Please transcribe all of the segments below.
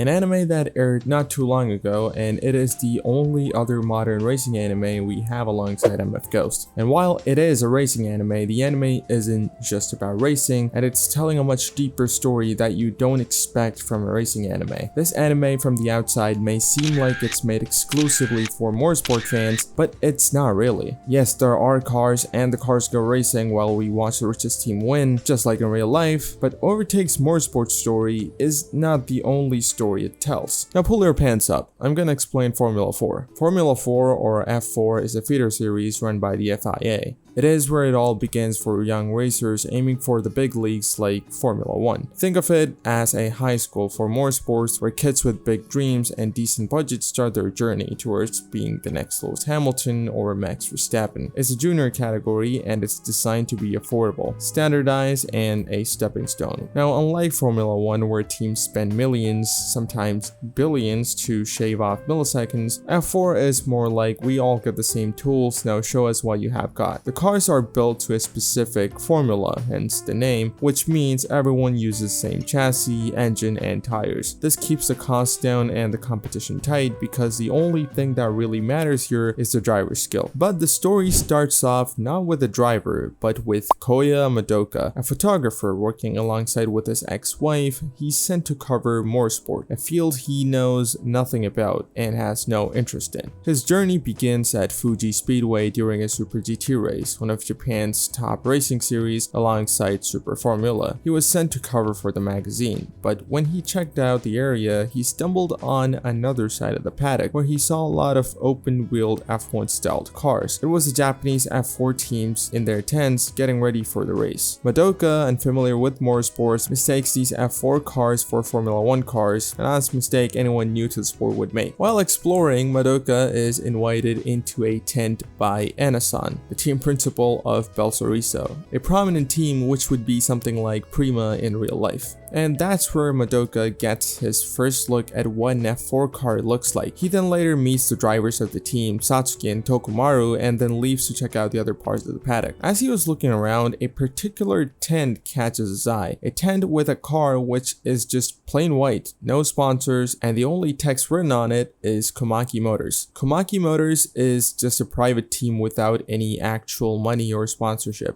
An anime that aired not too long ago, and it is the only other modern racing anime we have alongside MF Ghost. And while it is a racing anime, the anime isn't just about racing, and it's telling a much deeper story that you don't expect from a racing anime. This anime from the outside may seem like it's made exclusively for motorsport fans, but it's not really. Yes, there are cars and the cars go racing while we watch the richest team win, just like in real life, but Overtake's motorsport story is not the only story it tells. Now pull your pants up, I'm gonna explain Formula 4. Formula 4 or F4 is a feeder series run by the FIA. It is where it all begins for young racers aiming for the big leagues like Formula 1. Think of it as a high school for motorsports where kids with big dreams and decent budgets start their journey towards being the next Lewis Hamilton or Max Verstappen. It's a junior category and it's designed to be affordable, standardized, and a stepping stone. Now, unlike Formula 1 where teams spend millions, sometimes billions to shave off milliseconds, F4 is more like we all get the same tools, now show us what you have got. The cars are built to a specific formula, hence the name, which means everyone uses the same chassis, engine, and tires. This keeps the cost down and the competition tight because the only thing that really matters here is the driver's skill. But the story starts off not with the driver, but with Koya Madoka, a photographer working alongside with his ex-wife. He's sent to cover motorsport, a field he knows nothing about and has no interest in. His journey begins at Fuji Speedway during a Super GT race, one of Japan's top racing series alongside Super Formula. He was sent to cover for the magazine, but when he checked out the area, he stumbled on another side of the paddock where he saw a lot of open-wheeled F1 styled cars. It was the Japanese F4 teams in their tents getting ready for the race. Madoka, unfamiliar with motorsports, mistakes these F4 cars for Formula 1 cars, an honest mistake anyone new to the sport would make. While exploring, Madoka is invited into a tent by Anasan, the team principal of Belsoriso, a prominent team which would be something like Prima in real life. And that's where Madoka gets his first look at what an F4 car looks like. He then later meets the drivers of the team, Satsuki and Tokumaru, and then leaves to check out the other parts of the paddock. As he was looking around, a particular tent catches his eye. A tent with a car which is just plain white, no sponsors, and the only text written on it is Kamaki Motors. Kamaki Motors is just a private team without any actual money or sponsorship.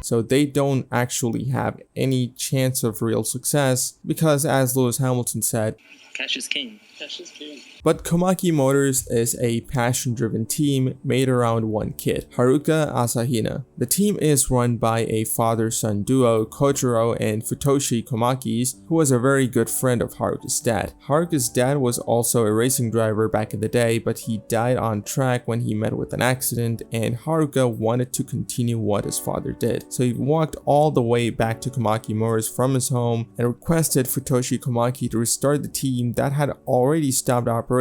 So they don't actually have any chance of real success because, as Lewis Hamilton said, cash is king. Cash is king. But Kamaki Motors is a passion-driven team made around one kid, Haruka Asahina. The team is run by a father-son duo, Kojiro and Futoshi Komakis, who was a very good friend of Haruka's dad. Haruka's dad was also a racing driver back in the day, but he died on track when he met with an accident, and Haruka wanted to continue what his father did. So he walked all the way back to Kamaki Motors from his home and requested Futoshi Komaki to restart the team that had already stopped operation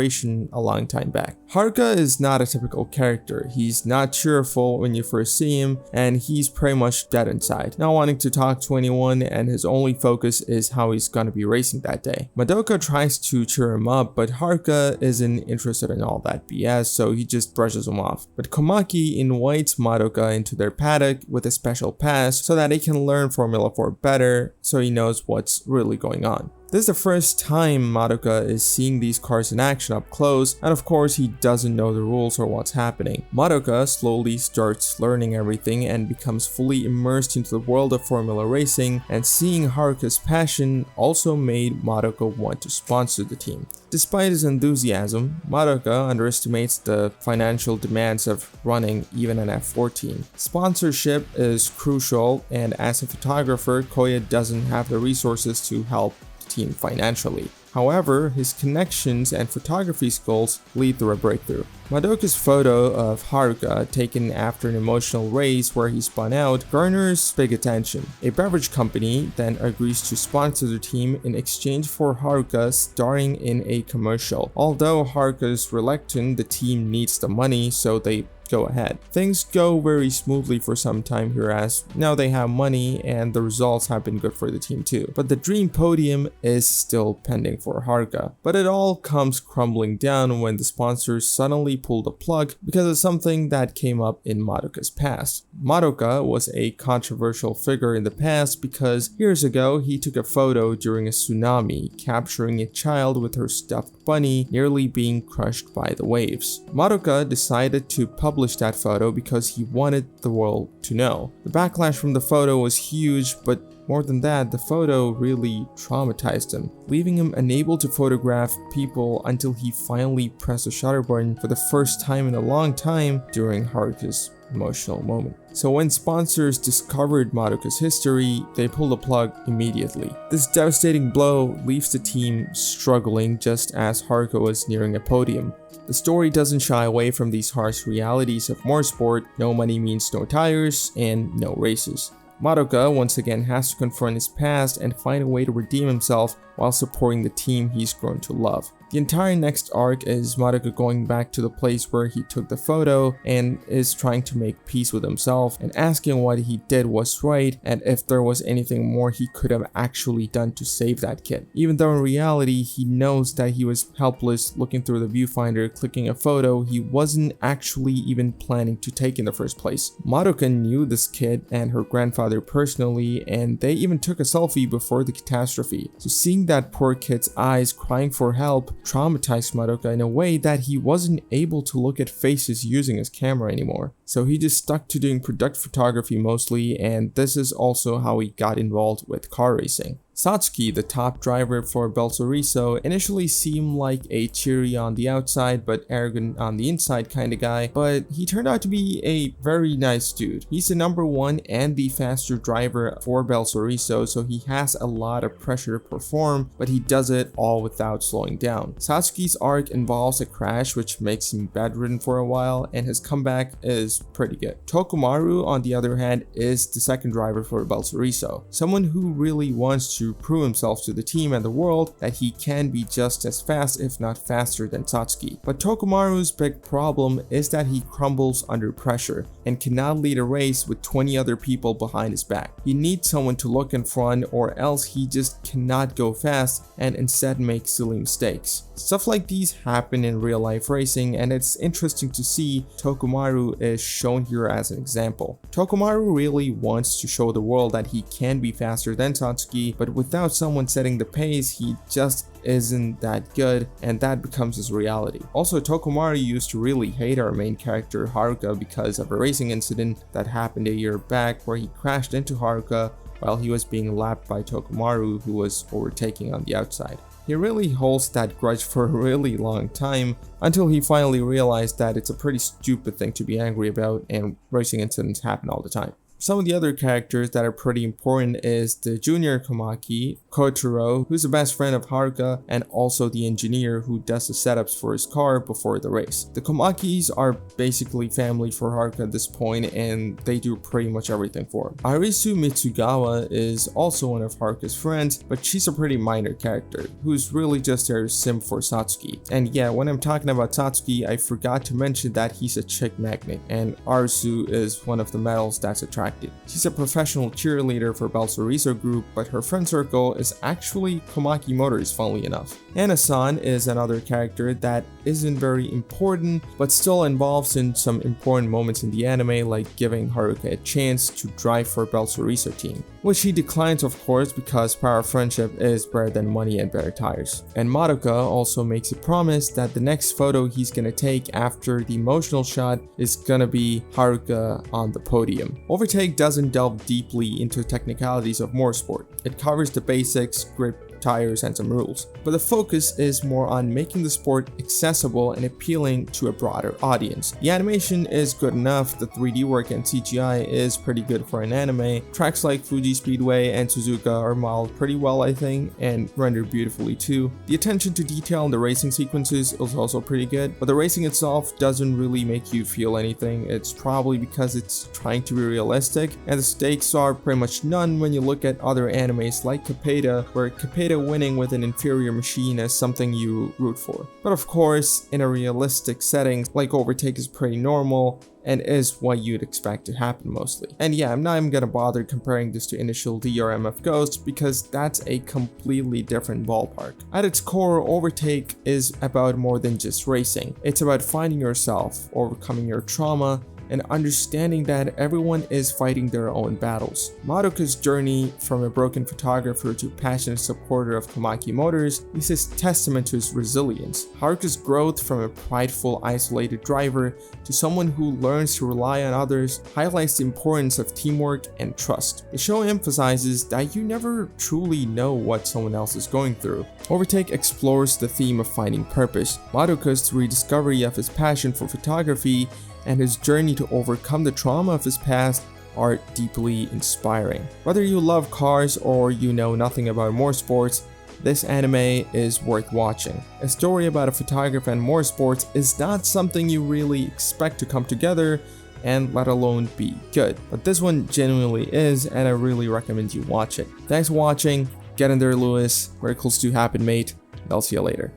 a long time back. Haruka is not a typical character. He's not cheerful when you first see him, and he's pretty much dead inside, not wanting to talk to anyone, and his only focus is how he's gonna be racing that day. Madoka tries to cheer him up, but Haruka isn't interested in all that BS, so he just brushes him off. But Kamaki invites Madoka into their paddock with a special pass so that he can learn Formula 4 better, so he knows what's really going on. This is the first time Madoka is seeing these cars in action up close, and of course he doesn't know the rules or what's happening. Madoka slowly starts learning everything and becomes fully immersed into the world of Formula racing, and seeing Haruka's passion also made Madoka want to sponsor the team. Despite his enthusiasm, Madoka underestimates the financial demands of running even an F4 team. Sponsorship is crucial, and as a photographer, Koya doesn't have the resources to help team financially. However, his connections and photography skills lead to a breakthrough. Madoka's photo of Haruka, taken after an emotional race where he spun out, garners big attention. A beverage company then agrees to sponsor the team in exchange for Haruka starring in a commercial. Although Haruka is reluctant, the team needs the money, so they go ahead. Things go very smoothly for some time here, as now they have money and the results have been good for the team too. But the dream podium is still pending for Haruka. But it all comes crumbling down when the sponsors suddenly pull the plug because of something that came up in Madoka's past. Madoka was a controversial figure in the past because years ago he took a photo during a tsunami capturing a child with her stuffed bunny nearly being crushed by the waves. Madoka decided to publish that photo because he wanted the world to know. The backlash from the photo was huge, but more than that, the photo really traumatized him, leaving him unable to photograph people until he finally pressed the shutter button for the first time in a long time during Haruka's emotional moment. So when sponsors discovered Madoka's history, they pulled the plug immediately. This devastating blow leaves the team struggling just as Haruka was nearing a podium. The story doesn't shy away from these harsh realities of motorsport. No money means no tires and no races. Madoka once again has to confront his past and find a way to redeem himself while supporting the team he's grown to love. The entire next arc is Madoka going back to the place where he took the photo and is trying to make peace with himself and asking what he did was right and if there was anything more he could have actually done to save that kid. Even though in reality he knows that he was helpless looking through the viewfinder clicking a photo he wasn't actually even planning to take in the first place. Madoka knew this kid and her grandfather personally, and they even took a selfie before the catastrophe. So seeing that poor kid's eyes crying for help traumatized Madoka in a way that he wasn't able to look at faces using his camera anymore. So he just stuck to doing product photography mostly, and this is also how he got involved with car racing. Satsuki, the top driver for Belsorriso, initially seemed like a cheery on the outside but arrogant on the inside kind of guy, but he turned out to be a very nice dude. He's the number one and the faster driver for Belsorriso, so he has a lot of pressure to perform, but he does it all without slowing down. Satsuki's arc involves a crash which makes him bedridden for a while, and his comeback is pretty good. Tokumaru, on the other hand, is the second driver for Belsorriso, someone who really wants to prove himself to the team and the world that he can be just as fast if not faster than Satsuki. But Tokumaru's big problem is that he crumbles under pressure and cannot lead a race with 20 other people behind his back. He needs someone to look in front or else he just cannot go fast and instead make silly mistakes. Stuff like these happen in real life racing, and it's interesting to see Tokumaru is shown here as an example. Tokumaru really wants to show the world that he can be faster than Satsuki, but without someone setting the pace, he just isn't that good, and that becomes his reality. Also, Tokumaru used to really hate our main character Haruka because of a racing incident that happened a year back where he crashed into Haruka while he was being lapped by Tokumaru, who was overtaking on the outside. He really holds that grudge for a really long time until he finally realized that it's a pretty stupid thing to be angry about and racing incidents happen all the time. Some of the other characters that are pretty important is the junior Kamaki, Kotaro, who's the best friend of Haruka, and also the engineer who does the setups for his car before the race. The Kamakis are basically family for Haruka at this point, and they do pretty much everything for him. Arisu Mitsugawa is also one of Haruka's friends, but she's a pretty minor character, who's really just there to sim for Satsuki. And yeah, when I'm talking about Satsuki, I forgot to mention that he's a chick magnet, and Arisu is one of the metals that's attracted. She's a professional cheerleader for Belsorriso Group, but her friend circle is actually Kamaki Motors, funnily enough. Ana-san is another character that isn't very important, but still involves in some important moments in the anime, like giving Haruka a chance to drive for Belsorriso team, which he declines of course because power of friendship is better than money and better tires. And Madoka also makes a promise that the next photo he's gonna take after the emotional shot is gonna be Haruka on the podium. Overtake doesn't delve deeply into technicalities of motorsport. It covers the basics: grip, tires and some rules. But the focus is more on making the sport accessible and appealing to a broader audience. The animation is good enough, the 3D work and CGI is pretty good for an anime. Tracks like Fuji Speedway and Suzuka are modeled pretty well, I think, and rendered beautifully too. The attention to detail in the racing sequences is also pretty good, but the racing itself doesn't really make you feel anything. It's probably because it's trying to be realistic, and the stakes are pretty much none when you look at other animes like Capeda, where Capeda winning with an inferior machine is something you root for. But of course, in a realistic setting, like Overtake is pretty normal, and is what you'd expect to happen mostly. And yeah, I'm not even gonna bother comparing this to Initial D or MF Ghost because that's a completely different ballpark. At its core, Overtake is about more than just racing. It's about finding yourself, overcoming your trauma, and understanding that everyone is fighting their own battles. Haruka's journey from a broken photographer to passionate supporter of Kamaki Motors is a testament to his resilience. Haruka's growth from a prideful, isolated driver to someone who learns to rely on others highlights the importance of teamwork and trust. The show emphasizes that you never truly know what someone else is going through. Overtake explores the theme of finding purpose. Haruka's rediscovery of his passion for photography and his journey to overcome the trauma of his past are deeply inspiring. Whether you love cars or you know nothing about motorsports, this anime is worth watching. A story about a photographer and motorsports is not something you really expect to come together, and let alone be good. But this one genuinely is, and I really recommend you watch it. Thanks for watching. Get in there, Lewis. Miracles do happen, mate. I'll see you later.